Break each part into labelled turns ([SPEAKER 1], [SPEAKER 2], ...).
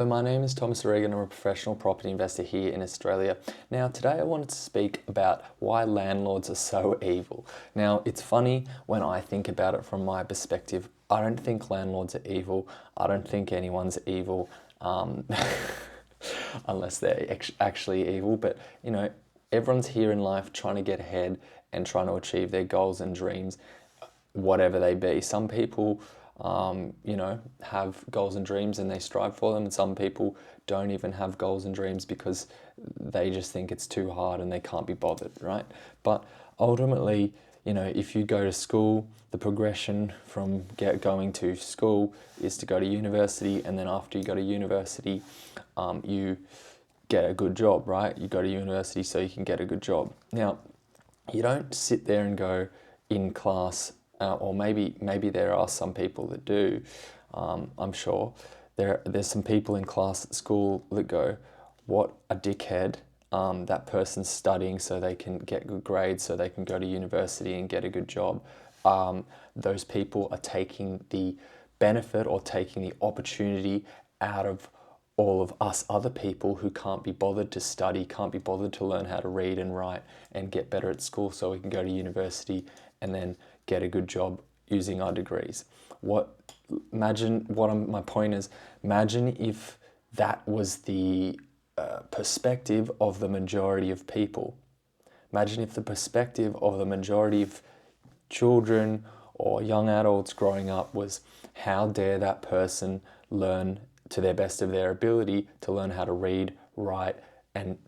[SPEAKER 1] So my name is Thomas Regan. I'm a professional property investor here in Australia. Now today I wanted to speak about why landlords are so evil. Now it's funny when I think about it from my perspective. I don't think landlords are evil. I don't think anyone's evil unless they're actually evil. But you know, everyone's here in life trying to get ahead and trying to achieve their goals and dreams, whatever they be. Some people have goals and dreams and they strive for them, and some people don't even have goals and dreams because they just think it's too hard and they can't be bothered, right? But ultimately, if you go to school, the progression from going to school is to go to university, and then after you go to university, you get a good job, right? You go to university so you can get a good job. Now, you don't sit there and go in class, or maybe there are some people that do. I'm sure there's some people in class at school that go, "What a dickhead! That person's studying so they can get good grades, so they can go to university and get a good job." Those people are taking the benefit or taking the opportunity out of all of us other people who can't be bothered to study, can't be bothered to learn how to read and write and get better at school so we can go to university and then get a good job using our degrees. My point is, imagine if that was the perspective of the majority of people. Imagine if the perspective of the majority of children or young adults growing up was, how dare that person learn to their best of their ability to learn how to read, write, and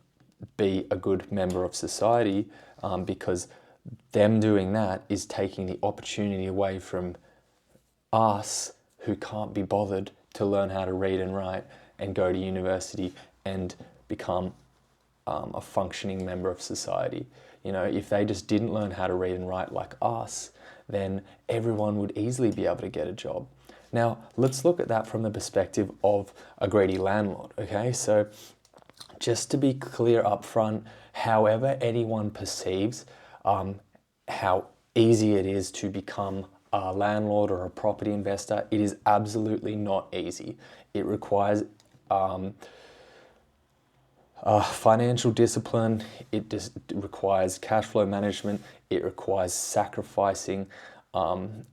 [SPEAKER 1] be a good member of society, because them doing that is taking the opportunity away from us who can't be bothered to learn how to read and write and go to university and become a functioning member of society. If they just didn't learn how to read and write like us, then everyone would easily be able to get a job. Now, let's look at that from the perspective of a greedy landlord, okay? So just to be clear up front, however anyone perceives how easy it is to become a landlord or a property investor, it is absolutely not easy. It requires financial discipline, it requires cash flow management, it requires sacrificing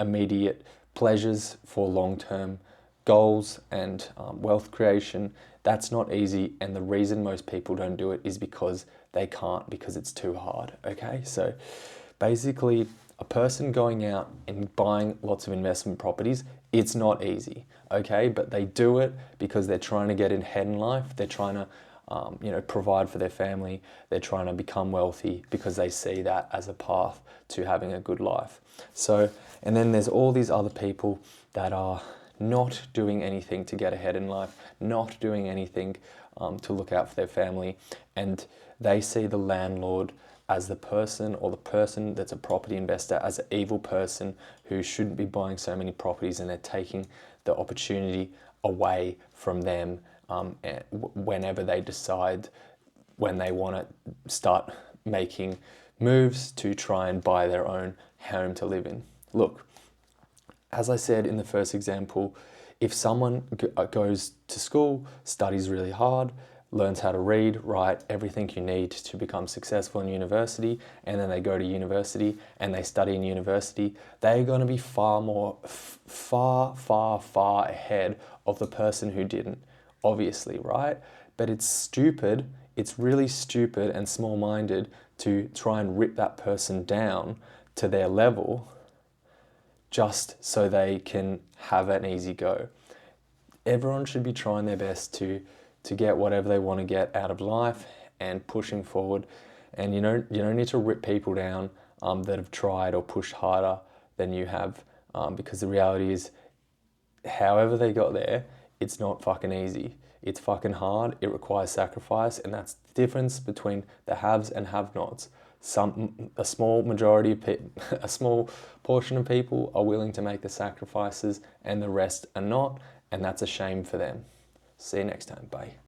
[SPEAKER 1] immediate pleasures for long-term goals and wealth creation. That's not easy, and the reason most people don't do it is because they can't, because it's too hard, okay? So basically, a person going out and buying lots of investment properties, it's not easy, okay? But they do it because they're trying to get ahead in life. They're trying to provide for their family. They're trying to become wealthy because they see that as a path to having a good life. So, and then there's all these other people that are not doing anything to get ahead in life, not doing anything to look out for their family, and they see the landlord as the person, or the person that's a property investor, as an evil person who shouldn't be buying so many properties, and they're taking the opportunity away from them whenever they decide, when they want to start making moves to try and buy their own home to live in. Look, as I said in the first example, if someone goes to school, studies really hard, learns how to read, write, everything you need to become successful in university, and then they go to university and they study in university, they're going to be far ahead of the person who didn't, obviously, right? But it's stupid, it's really stupid and small-minded to try and rip that person down to their level just so they can have an easy go. Everyone should be trying their best to get whatever they want to get out of life and pushing forward. And you don't need to rip people down that have tried or pushed harder than you have, because the reality is, however they got there, it's not fucking easy. It's fucking hard. It requires sacrifice, and that's the difference between the haves and have-nots. A small portion of people are willing to make the sacrifices, and the rest are not, and that's a shame for them. See you next time. Bye.